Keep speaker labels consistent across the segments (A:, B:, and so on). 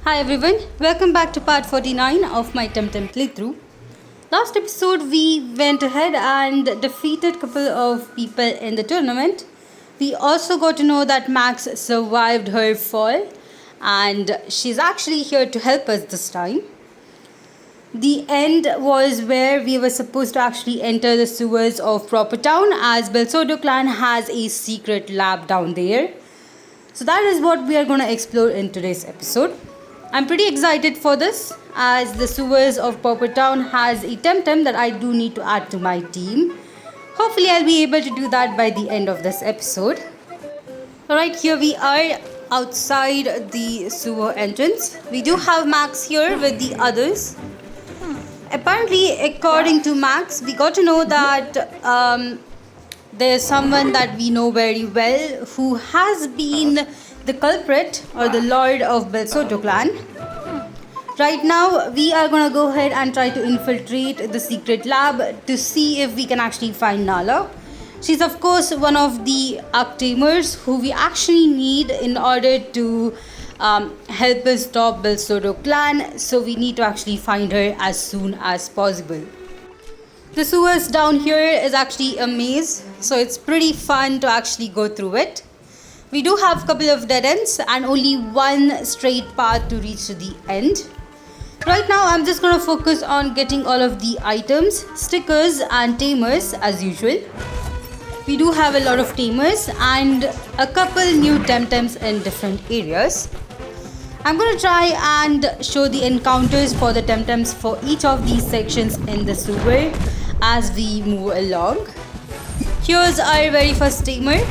A: Hi everyone, welcome back to part 49 of my TemTem playthrough. Last episode we went ahead and defeated a couple of people in the tournament. We also got to know that Max survived her fall and she's actually here to help us this time. The end was where we were supposed to actually enter the sewers of Properton, as Belsodo clan has a secret lab down there. So that is what we are going to explore in today's episode. I'm pretty excited for this, as the sewers of Properton has a TemTem that I do need to add to my team. Hopefully I'll be able to do that by the end of this episode. Alright, here we are outside the sewer entrance. We do have Max here with the others. Apparently, according to Max, we got to know that there's someone that we know very well who has been the culprit or the lord of Belsodo clan. Right now, we are going to go ahead and try to infiltrate the secret lab to see if we can actually find Nala. She's of course one of the Arctamers who we actually need in order to help us stop Belsodo clan, so we need to actually find her as soon as possible. The sewers down here is actually a maze, so it's pretty fun to actually go through it. We do have a couple of dead ends and only one straight path to reach to the end. Right now I'm just going to focus on getting all of the items, stickers and tamers as usual. We do have a lot of tamers and a couple new TemTems in different areas. I'm going to try and show the encounters for the TemTems for each of these sections in the sewer as we move along. Here's our very first tamer.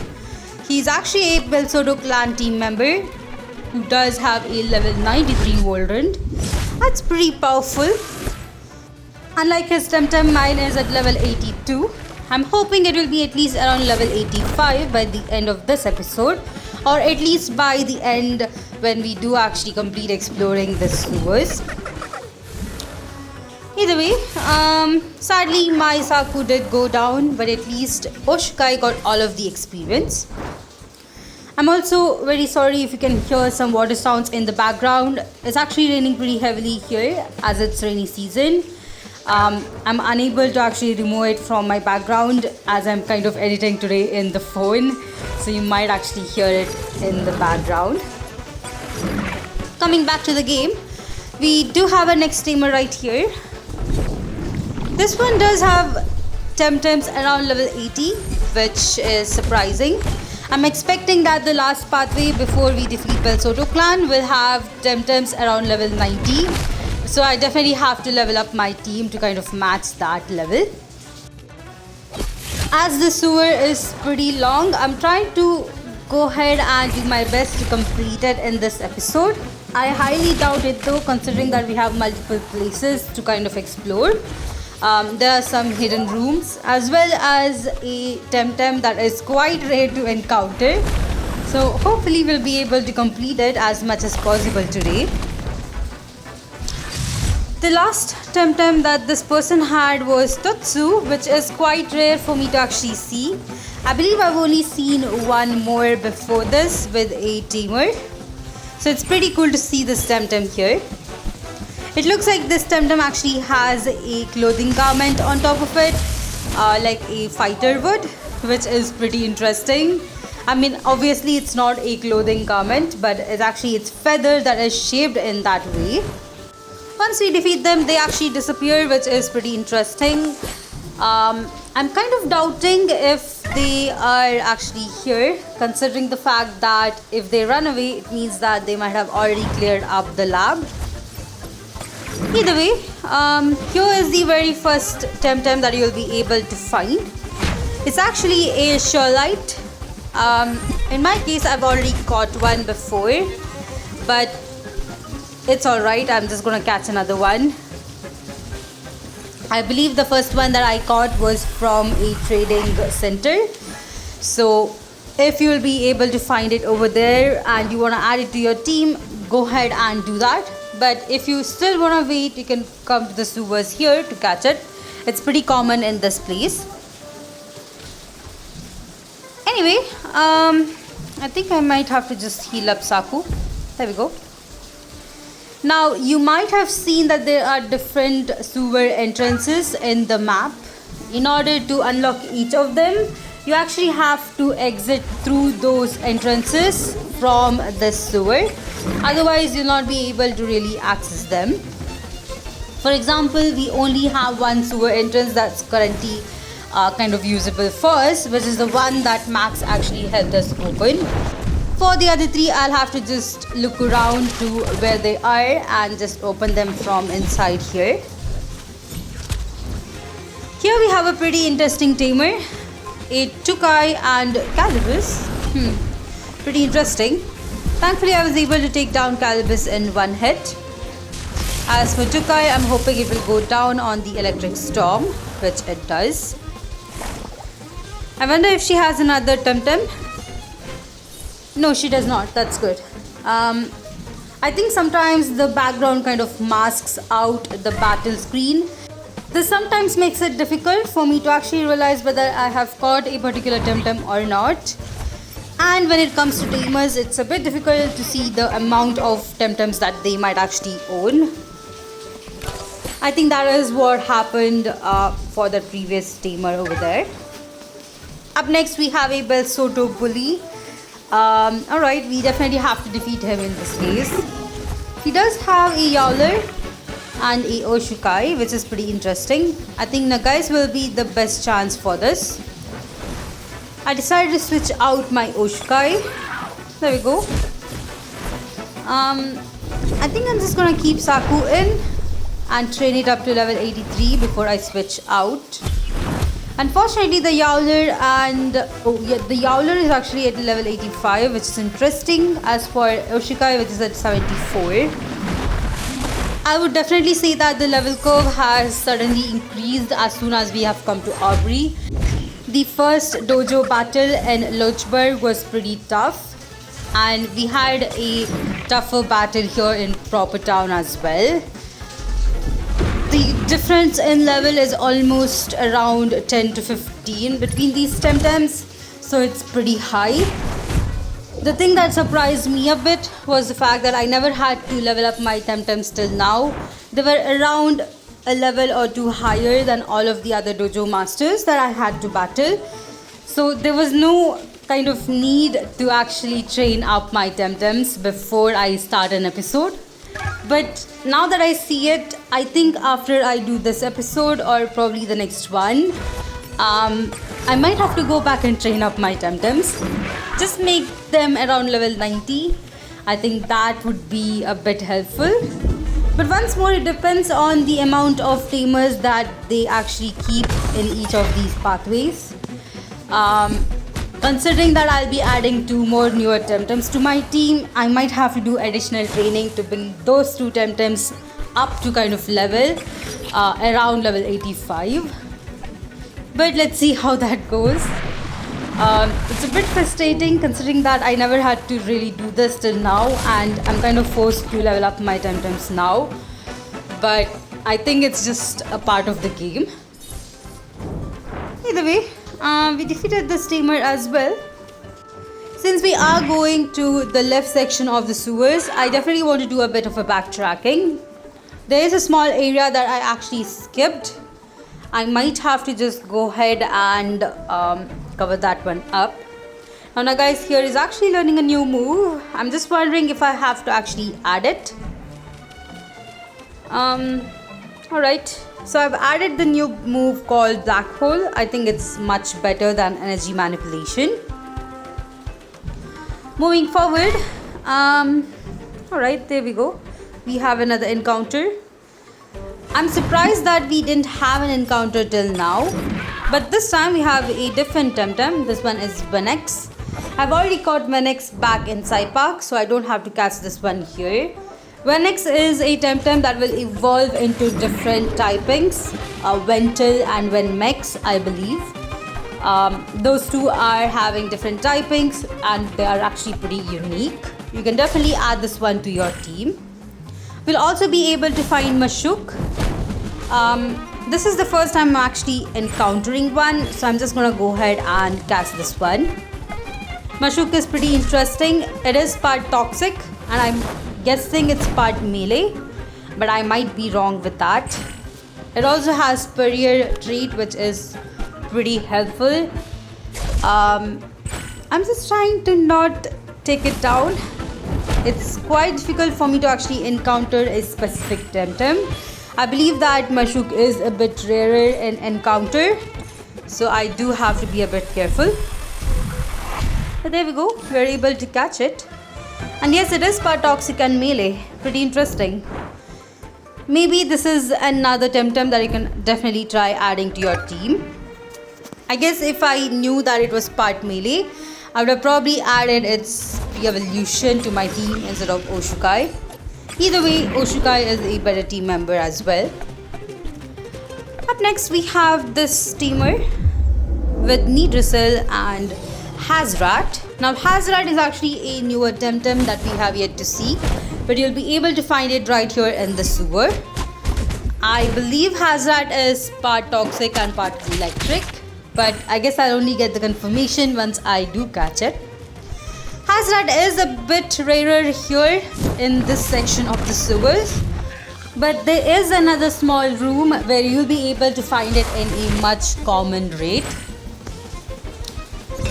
A: He's actually a Belsodo clan team member who does have a level 93 Volrund. That's pretty powerful. Unlike his TemTem, mine is at level 82. I'm hoping it will be at least around level 85 by the end of this episode, or at least by the end when we do actually complete exploring the sewers. Either way, sadly my Saku did go down, but at least Oshukai got all of the experience. I'm also very sorry if you can hear some water sounds in the background. It's actually raining pretty heavily here as it's rainy season. I'm unable to actually remove it from my background as I'm kind of editing today in the phone, so you might actually hear it in the background. Coming back to the game, we do have a next tamer right here. This one does have TemTems around level 80, which is surprising. I'm expecting that the last pathway before we defeat Belsodo clan will have TemTems around level 90. So I definitely have to level up my team to kind of match that level. As the sewer is pretty long, I'm trying to go ahead and do my best to complete it in this episode. I highly doubt it though, considering that we have multiple places to kind of explore. There are some hidden rooms as well as a TemTem that is quite rare to encounter. So hopefully we'll be able to complete it as much as possible today. The last TemTem that this person had was Totsu, which is quite rare for me to actually see. I believe I've only seen one more before this with a tamer. So it's pretty cool to see this TemTem here. It looks like this TemTem actually has a clothing garment on top of it, like a fighter would, which is pretty interesting. I mean, obviously it's not a clothing garment, but it's actually its feather that is shaped in that way. Once we defeat them, they actually disappear, which is pretty interesting. I'm kind of doubting if they are actually here, considering the fact that if they run away, it means that they might have already cleared up the lab. Either way, here is the very first TemTem that you'll be able to find. It's actually a Shurlite. In my case, I've already caught one before, but it's alright, I'm just gonna catch another one. I believe the first one that I caught was from a trading center. So if you'll be able to find it over there and you wanna add it to your team, go ahead and do that. But if you still wanna wait, you can come to the sewers here to catch it. It's pretty common in this place. Anyway, I think I might have to just heal up Saku. There we go. Now you might have seen that there are different sewer entrances in the map. In order to unlock each of them, you actually have to exit through those entrances from the sewer. Otherwise you'll not be able to really access them. For example, we only have one sewer entrance that's currently kind of usable for us, which is the one that Max actually helped us open. For the other three, I'll have to just look around to where they are and just open them from inside here. Here we have a pretty interesting tamer, a Tukai and Calibus. Pretty interesting. Thankfully I was able to take down Calibus in one hit. As for Tukai, I'm hoping it will go down on the electric storm, which it does. I wonder if she has another TemTem. No, she does not. That's good. I think sometimes the background kind of masks out the battle screen. This sometimes makes it difficult for me to actually realize whether I have caught a particular TemTem or not. And when it comes to tamers, it's a bit difficult to see the amount of TemTems that they might actually own. I think that is what happened for the previous tamer over there. Up next we have a Bel Soto bully. Alright, we definitely have to defeat him in this phase. He does have a Yowler and a Oshukai, which is pretty interesting. I think Nagais will be the best chance for this. I decided to switch out my Oshukai. There we go. I think I'm just gonna keep Saku in and train it up to level 83 before I switch out. Unfortunately, the Yowler the Yowler is actually at level 85, which is interesting. As for Oshukai, which is at 74. I would definitely say that the level curve has suddenly increased as soon as we have come to Aubrey. The first dojo battle in Lochburg was pretty tough, and we had a tougher battle here in Properton as well. The difference in level is almost around 10 to 15 between these TemTems, so it's pretty high. The thing that surprised me a bit was the fact that I never had to level up my TemTems till now. They were around a level or two higher than all of the other dojo masters that I had to battle. So there was no kind of need to actually train up my TemTems before I start an episode. But now that I see it, I think after I do this episode or probably the next one, I might have to go back and train up my TemTems. Just make them around level 90. I think that would be a bit helpful. But once more, it depends on the amount of tamers that they actually keep in each of these pathways. Considering that I'll be adding 2 more newer TemTems to my team, I might have to do additional training to bring those 2 TemTems up to kind of level around level 85. But let's see how that goes. It's a bit frustrating considering that I never had to really do this till now, and I'm kind of forced to level up my TemTems now. But I think it's just a part of the game. Either way, we defeated this tamer as well. Since we are going to the left section of the sewers, I definitely want to do a bit of a backtracking. There is a small area that I actually skipped. I might have to just go ahead and cover that one up. Now guys, here is actually learning a new move. I'm just wondering if I have to actually add it. Alright, so I've added the new move called Black Hole. I think it's much better than energy manipulation. Moving forward, alright, there we go. We have another encounter. I'm surprised that we didn't have an encounter till now, but this time we have a different TemTem. This one is Venex. I've already caught Venex back in Side Park, so I don't have to catch this one here. Venex is a TemTem that will evolve into different typings, Ventil and Venmex, I believe. Those two are having different typings and they are actually pretty unique. You can definitely add this one to your team. We'll also be able to find Mashuk. This is the first time I'm actually encountering one, so I'm just gonna go ahead and catch this one. Mashuk is pretty interesting. It is part toxic, and I'm guessing it's part melee, but I might be wrong with that. It also has barrier trait, which is pretty helpful. I'm just trying to not take it down. It's quite difficult for me to actually encounter a specific TemTem. I believe that Mashuk is a bit rarer in encounter, so I do have to be a bit careful. But there we go, we're able to catch it. And yes, it is part toxic and melee. Pretty interesting. Maybe this is another TemTem that you can definitely try adding to your team. I guess if I knew that it was part melee, I would have probably added its evolution to my team instead of Oshukai. Either way, Oshukai is a better team member as well. Up next, we have this steamer with Nidrasil and Hazrat. Now, Hazrat is actually a newer TemTem that we have yet to see, but you'll be able to find it right here in the sewer. I believe Hazrat is part toxic and part electric, but I guess I'll only get the confirmation once I do catch it. Hazrat is a bit rarer here in this section of the sewers, but there is another small room where you'll be able to find it in a much common rate.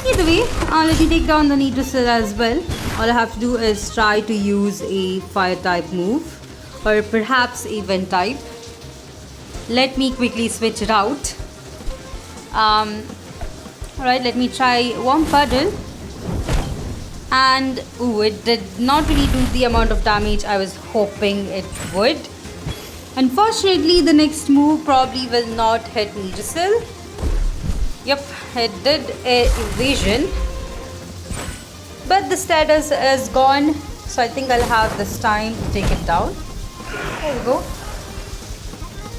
A: Either way, let me take down the Nidrasil as well. All I have to do is try to use a fire type move or perhaps a vent type. Let me quickly switch it out. Alright, let me try warm puddle. And it did not really do the amount of damage I was hoping it would. Unfortunately, the next move probably will not hit Nidrasil. Yep, it did a evasion, but the status is gone, so I think I'll have this time to take it down. There we go.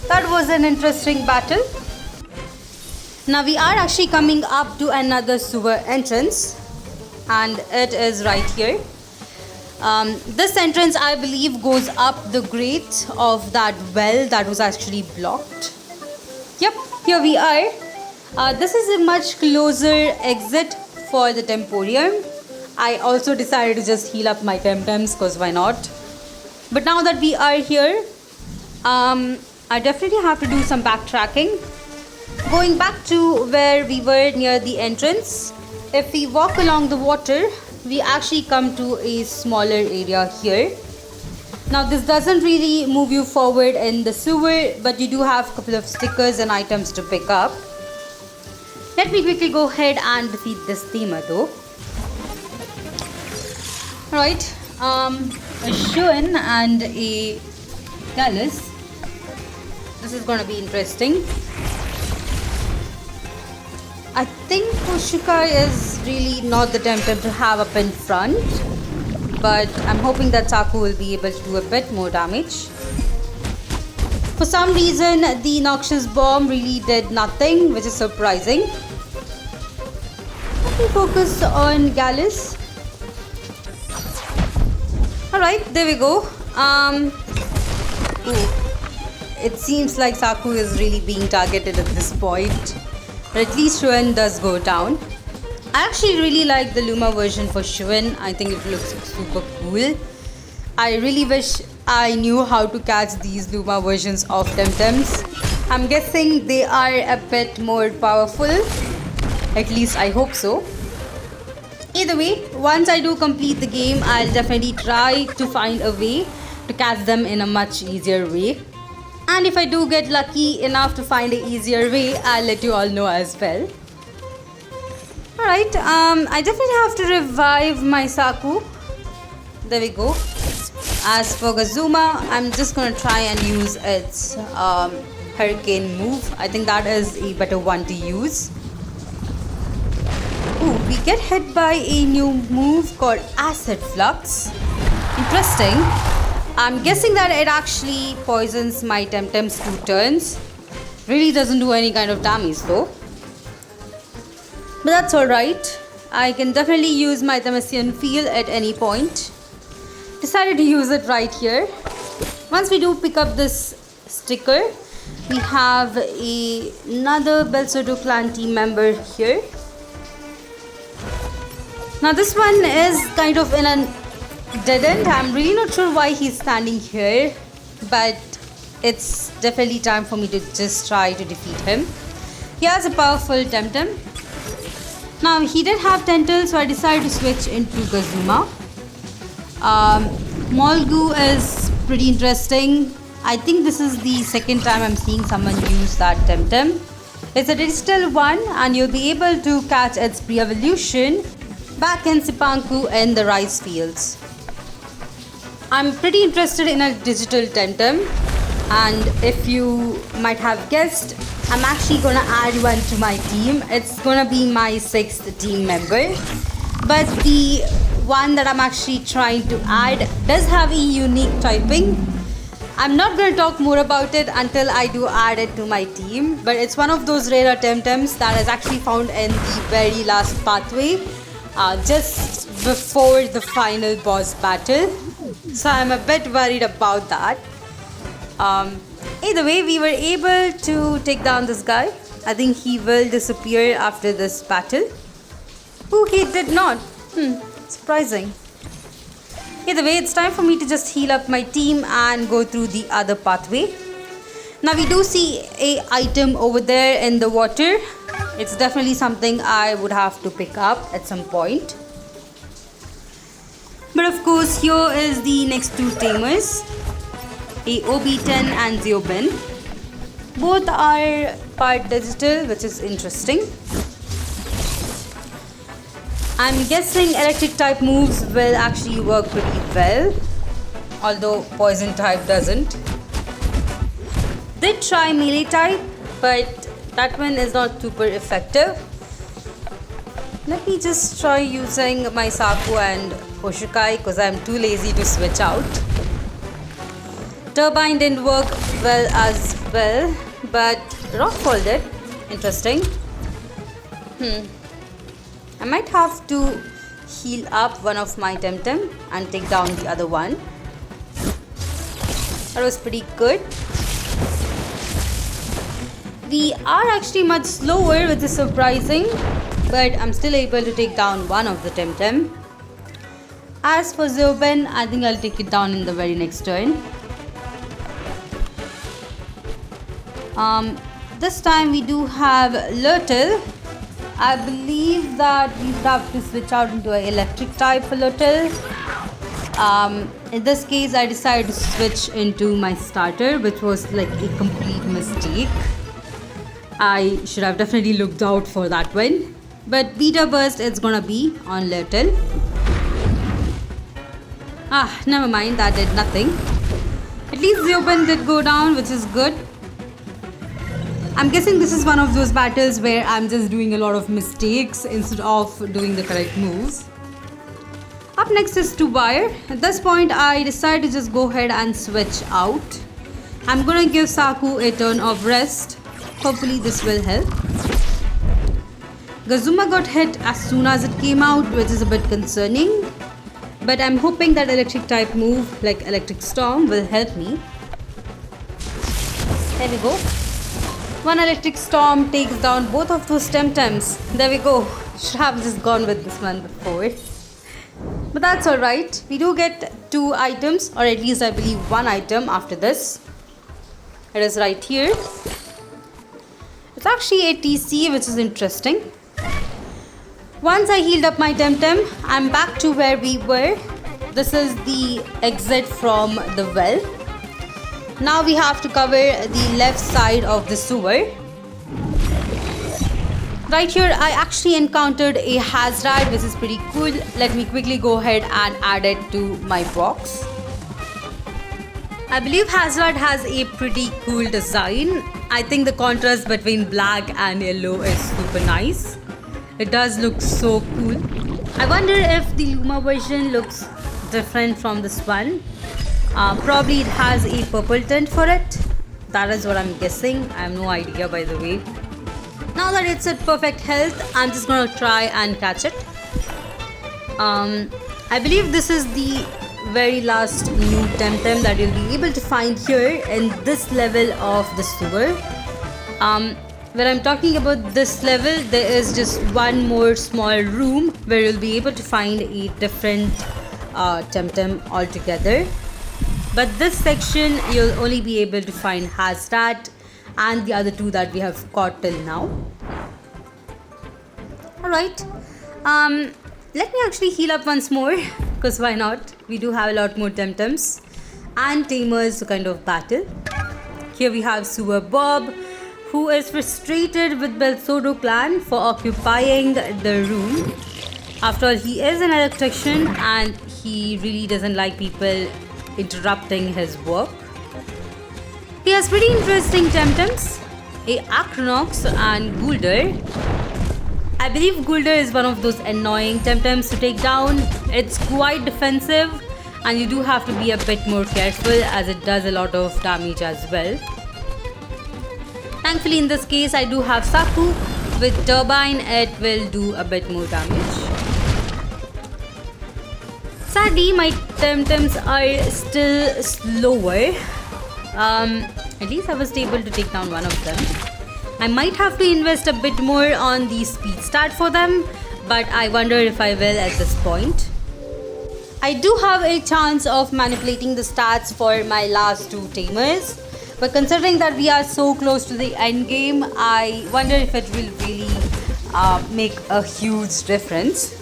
A: That was an interesting battle. Now we are actually coming up to another sewer entrance, and it is right here. This entrance, I believe, goes up the grate of that well that was actually blocked. Yep, here we are. This is a much closer exit for the Temporium. I also decided to just heal up my TemTems because why not? But now that we are here, I definitely have to do some backtracking. Going back to where we were near the entrance, if we walk along the water, we actually come to a smaller area here. Now this doesn't really move you forward in the sewer, but you do have a couple of stickers and items to pick up. Let me quickly go ahead and defeat this steamer though. Right, a Shuan and a Gallus. This is gonna be interesting. I think Oshukai is really not the TemTem to have up in front, but I'm hoping that Saku will be able to do a bit more damage. For some reason, the Noxious Bomb really did nothing, which is surprising. Let me focus on Gallus. Alright, there we go. It seems like Saku is really being targeted at this point. But at least Shuan does go down. I actually really like the Luma version for Shuan. I think it looks super cool. I really wish I knew how to catch these Luma versions of TemTems. I'm guessing they are a bit more powerful. At least I hope so. Either way, once I do complete the game, I'll definitely try to find a way to catch them in a much easier way. And if I do get lucky enough to find an easier way, I'll let you all know as well. Alright, I definitely have to revive my Saku. There we go. As for Gazuma, I'm just going to try and use its Hurricane move. I think that is a better one to use. We get hit by a new move called Acid Flux. Interesting. I'm guessing that it actually poisons my TemTems 2 turns. Really doesn't do any kind of damage though. But that's alright. I can definitely use my Themesian Field at any point. Decided to use it right here. Once we do pick up this sticker, we have another Belsodo clan team member here. Now this one is kind of in an didn't. I'm really not sure why he's standing here, but it's definitely time for me to just try to defeat him. He has a powerful TemTem. Now he did have Tentacles, so I decided to switch into Gazuma. Molgu is pretty interesting. I think this is the second time I'm seeing someone use that TemTem. It's a digital one and you'll be able to catch its pre-evolution back in Sipanku in the rice fields. I'm pretty interested in a digital TemTem, and if you might have guessed, I'm actually gonna add one to my team. It's gonna be my 6th team member, but the one that I'm actually trying to add does have a unique typing. I'm not going to talk more about it until I do add it to my team, but it's one of those rare TemTems that is actually found in the very last pathway, just before the final boss battle. So I'm a bit worried about that. Either way, we were able to take down this guy. I think he will disappear after this battle. Oh, he did not. Surprising. Either way, it's time for me to just heal up my team and go through the other pathway. Now we do see a item over there in the water. It's definitely something I would have to pick up at some point. But of course, here is the next two tamers, a OB10 and Zeobin. Both are part digital, which is interesting. I'm guessing electric type moves will actually work pretty well, although poison type doesn't. Did try melee type, but that one is not super effective. Let me just try using my Saku and Oshikai because I'm too lazy to switch out. Turbine didn't work well as well, but Rockfall did. Interesting. I might have to heal up one of my TemTem and take down the other one. That was pretty good. We are actually much slower, which is surprising, but I'm still able to take down one of the TemTem. As for Zeobin, I think I'll take it down in the very next turn. This time we do have Lurtle. I believe that we would have to switch out into an electric type for Lurtle. In this case, I decided to switch into my starter, which was like a complete mistake. I should have definitely looked out for that one. But Beta Burst, it's gonna be on Lurtle. Never mind, that did nothing. At least Zeobin did go down, which is good. I'm guessing this is one of those battles where I'm just doing a lot of mistakes instead of doing the correct moves. Up next is Two-Wire. At this point, I decided to just go ahead and switch out. I'm gonna give Saku a turn of rest. Hopefully this will help. Gazuma got hit as soon as it came out, which is a bit concerning. But I'm hoping that electric type move like Electric Storm will help me. There we go. One Electric Storm takes down both of those TemTems. There we go. Should have just gone with this one before. But that's alright. We do get 2 items, or at least I believe 1 item after this. It is right here. It's actually a TC, which is interesting. Once I healed up my TemTem, I'm back to where we were. This is the exit from the well. Now we have to cover the left side of the sewer. Right here, I actually encountered a Hazard, which is pretty cool. Let me quickly go ahead and add it to my box. I believe Hazard has a pretty cool design. I think the contrast between black and yellow is super nice. It does look so cool. I wonder if the Luma version looks different from this one. Probably it has a purple tint for it. That is what I'm guessing. I have no idea, by the way. Now that it's at perfect health, I'm just gonna try and catch it. I believe this is the very last new TemTem that you'll be able to find here in this level of the sewer. When I'm talking about this level, there is just one more small room where you'll be able to find a different TemTem altogether. But this section you'll only be able to find Hastat and the other two that we have caught till now. Alright, let me actually heal up once more, because why not? We do have a lot more TemTems and Tamers to kind of battle. Here we have Sewer Bob, who is frustrated with Belsodo clan for occupying the room. After all, he is an electrician and he really doesn't like people interrupting his work. He has pretty interesting TemTems, a Acronox and Gulder. I believe Gulder is one of those annoying TemTems to take down. It's quite defensive and you do have to be a bit more careful as it does a lot of damage as well. Thankfully in this case I do have Saku. With Turbine it will do a bit more damage. Sadly my TemTems are still slower. At least I was able to take down one of them. I might have to invest a bit more on the speed stat for them, but I wonder if I will at this point. I do have a chance of manipulating the stats for my last two Tamers, but considering that we are so close to the end game, I wonder if it will really make a huge difference.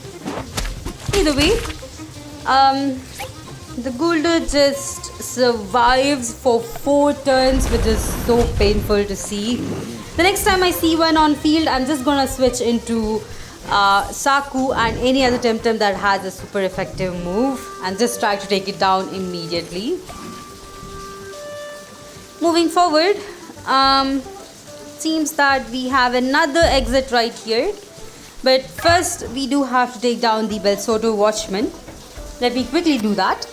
A: Either way, the Gulder just survives for 4 turns, which is so painful to see. The next time I see one on field, I'm just gonna switch into Saku and any other TemTem that has a super effective move and just try to take it down immediately. Moving forward, seems that we have another exit right here. But first, we do have to take down the Belsodo Watchman. Let me quickly do that.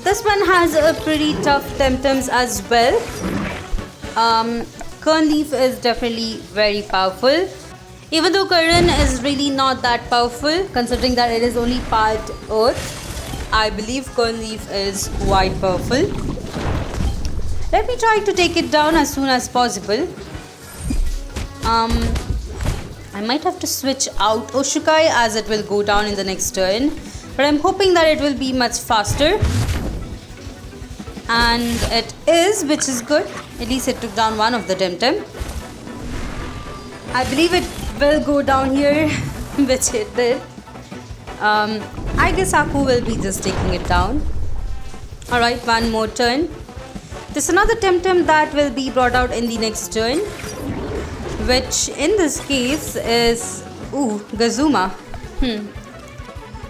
A: This one has a pretty tough TemTems as well. Kernleaf is definitely very powerful. Even though Karan is really not that powerful, considering that it is only part Earth, I believe Kernleaf is quite powerful. Let me try to take it down as soon as possible. I might have to switch out Oshukai as it will go down in the next turn, but I'm hoping that it will be much faster. And it is, which is good. At least it took down one of the TemTem. I believe it will go down here, which it did. I guess Aku will be just taking it down. Alright, one more turn. There's another TemTem that will be brought out in the next turn, which in this case is Gazuma.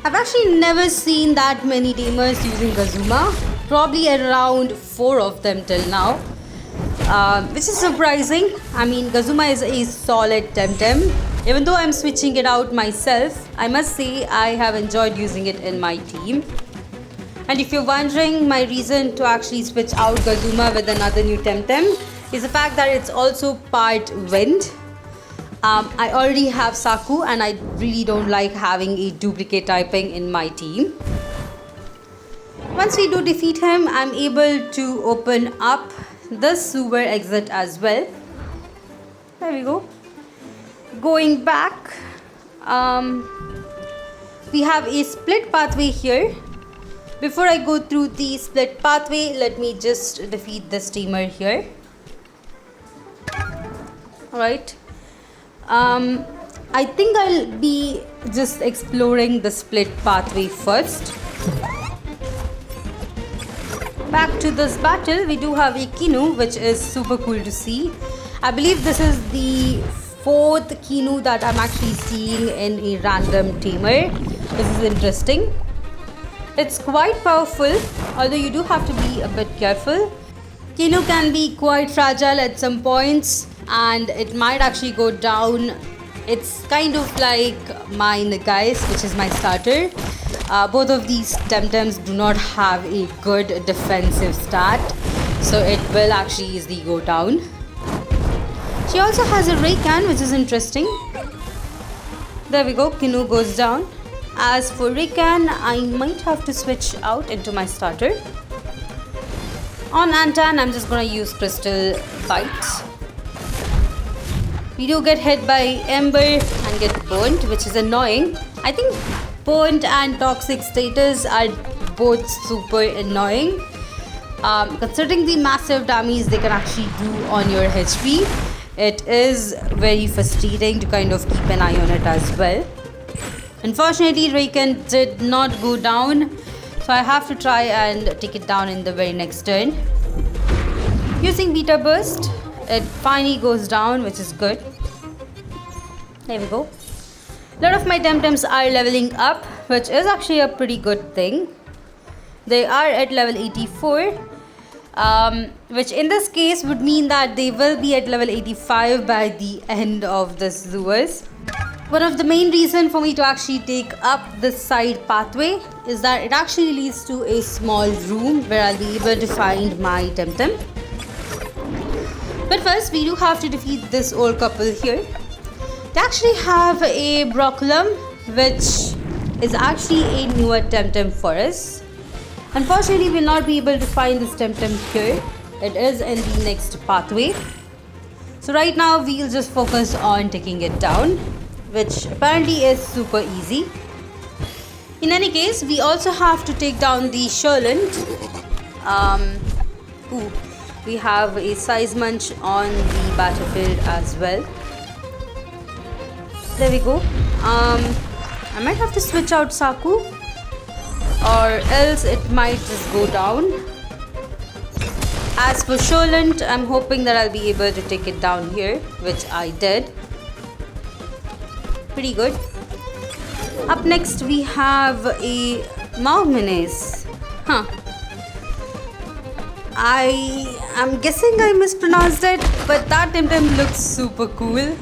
A: I've actually never seen that many Tamers using Gazuma. Probably around 4 of them till now, which is surprising. I mean, Gazuma is a solid TemTem. Even though I'm switching it out myself, I must say I have enjoyed using it in my team. And if you're wondering, my reason to actually switch out Gazuma with another new TemTem is the fact that it's also part wind. I already have Saku and I really don't like having a duplicate typing in my team. Once we do defeat him, I'm able to open up the sewer exit as well. There we go. Going back, we have a split pathway here. Before I go through the split pathway, let me just defeat this Tamer here. Alright. I think I'll be just exploring the split pathway first. Back to this battle, we do have a Kinu, which is super cool to see. I believe this is the 4th Kinu that I'm actually seeing in a random Tamer. This is interesting. It's quite powerful, although you do have to be a bit careful. Kinu can be quite fragile at some points and it might actually go down. It's kind of like my Nagais, which is my starter. Both of these TemTems do not have a good defensive stat, so it will actually easily go down. She also has a Raycan, which is interesting. There we go, Kinu goes down. As for Raycan, I might have to switch out into my starter. On Antan, I'm just gonna use Crystal Bites. We do get hit by Ember and get burnt, which is annoying. I think Burnt and toxic status are both super annoying. Considering the massive damage they can actually do on your HP, it is very frustrating to kind of keep an eye on it as well. Unfortunately, Raken did not go down, so I have to try and take it down in the very next turn. Using Beta Burst, it finally goes down, which is good. There we go. A lot of my TemTems are leveling up, which is actually a pretty good thing. They are at level 84, which in this case would mean that they will be at level 85 by the end of this sewers. One of the main reasons for me to actually take up this side pathway is that it actually leads to a small room where I'll be able to find my TemTem. But first, we do have to defeat this old couple here. They actually have a Broculum, which is actually a newer TemTem for us. Unfortunately, we'll not be able to find this TemTem here. It is in the next pathway. So right now, we'll just focus on taking it down, which apparently is super easy. In any case, we also have to take down the Sherland. We have a Size Munch on the battlefield as well. There we go. I might have to switch out Saku, or else it might just go down. As for Sherland, I'm hoping that I'll be able to take it down here, which I did. Pretty good. Up next we have a Maumines. I am guessing I mispronounced it, but that TemTem looks super cool.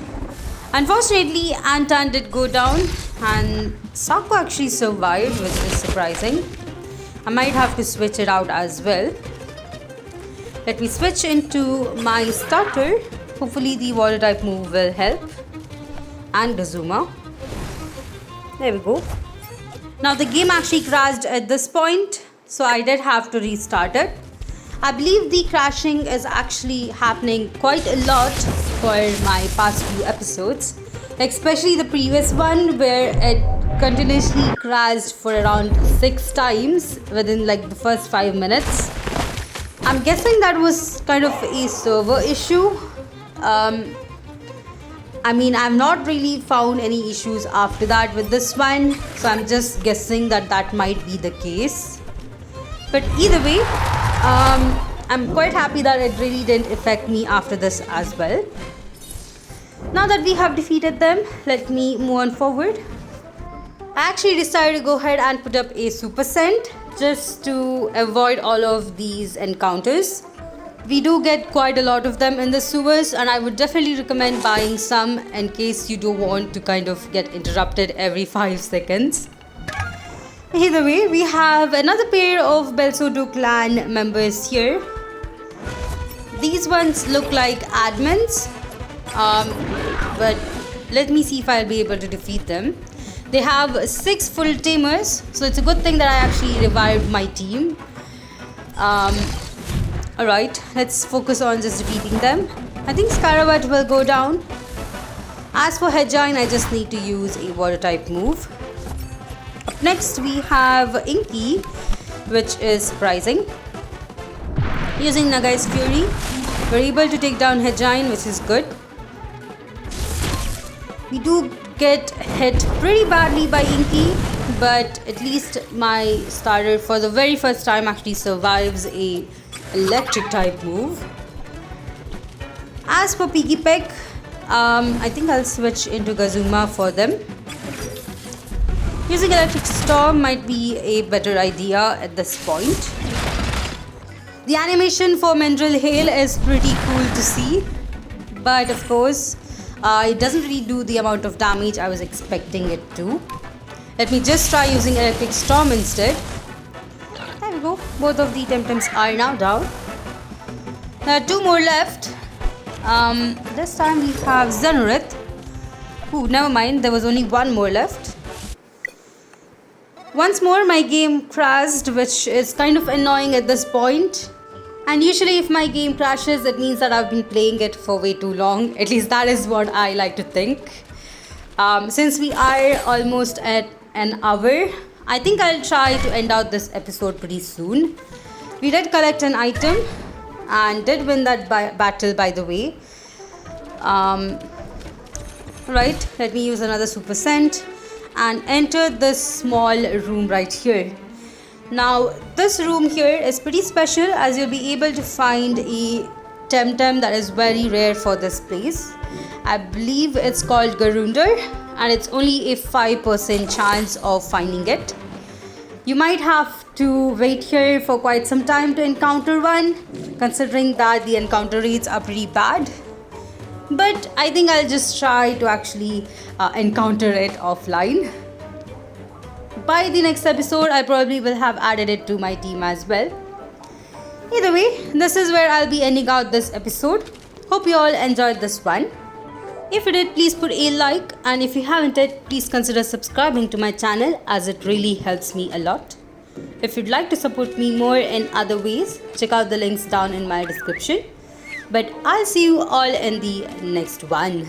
A: Unfortunately, Antan did go down and Saku actually survived, which is surprising. I might have to switch it out as well. Let me switch into my starter. Hopefully the water type move will help. And Gazuma. There we go. Now the game actually crashed at this point, so I did have to restart it. I believe the crashing is actually happening quite a lot for my past few episodes, especially the previous one where it continuously crashed for around 6 times within like the first 5 minutes. I'm guessing that was kind of a server issue. I mean, I've not really found any issues after that with this one, so I'm just guessing that that might be the case. But either way, I'm quite happy that it really didn't affect me after this as well. Now that we have defeated them, let me move on forward. I actually decided to go ahead and put up a super scent just to avoid all of these encounters. We do get quite a lot of them in the sewers, and I would definitely recommend buying some in case you don't want to kind of get interrupted every 5 seconds. Either way, we have another pair of Belsodo clan members here. These ones look like admins, but let me see if I'll be able to defeat them. They have 6 full tamers, so it's a good thing that I actually revived my team. Alright, let's focus on just defeating them. I think Scarabot will go down. As for Hedgine, I just need to use a water type move. Up next we have Inky, which is surprising. Using Nagai's Fury, we're able to take down Hedgine, which is good. We do get hit pretty badly by Inky, but at least my starter for the very first time actually survives a electric type move. As for Piggy Peck, I think I'll switch into Gazuma for them. Using Electric Storm might be a better idea at this point. The animation for Mendril Hail is pretty cool to see, but of course it doesn't really do the amount of damage I was expecting it to. Let me just try using Electric Storm instead. There we go. Both of the TemTems are now down. There are 2 more left. This time we have Zenurith. Never mind. There was only 1 more left. Once more my game crashed, which is kind of annoying at this point. And usually if my game crashes, it means that I've been playing it for way too long. At least that is what I like to think. Since we are almost at an hour. I think I'll try to end out this episode pretty soon. We did collect an item and did win that battle, by the way. Right, let me use another super scent and enter this small room right here. Now this room here is pretty special, as you'll be able to find a TemTem that is very rare for this place. I believe it's called Garunder, and it's only a 5% chance of finding it. You might have to wait here for quite some time to encounter one, considering that the encounter rates are pretty bad. But I think I'll just try to actually encounter it offline. By the next episode, I probably will have added it to my team as well. Either way, this is where I'll be ending out this episode. Hope you all enjoyed this one. If you did, please put a like, and if you haven't yet, please consider subscribing to my channel, as it really helps me a lot. If you'd like to support me more in other ways, check out the links down in my description. But I'll see you all in the next one.